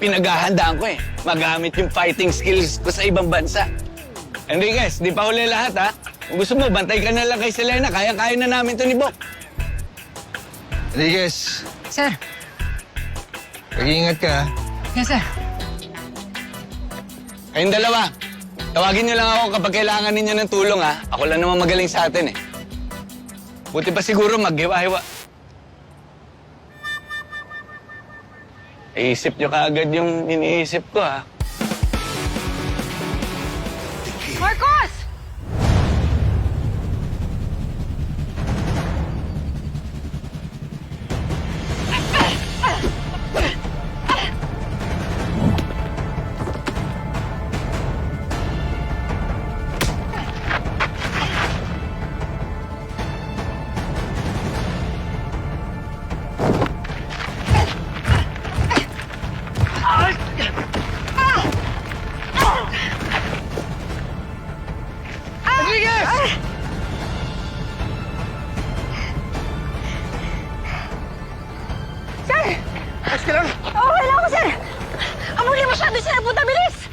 pinaghahandaan ko eh. Magamit yung fighting skills ko sa ibang bansa. Enriquez, di pa huli lahat ha. Kung gusto mo, bantay ka na lang kay Selena. Kaya-kaya na namin to ni Bok. Rodriguez, Sir. mag-iingat ka, ha? Yes, sir. Kayong dalawa, tawagin niyo lang ako kapag kailangan ninyo ng tulong ha. Ako lang naman magaling sa atin eh. Buti pa siguro maghiwa-hiwa. Iisip niyo kaagad yung iniisip ko ha. Marcos! Ayos ka lang? Okay lang ako, sir! Ang muli masyado sir, punta bilis!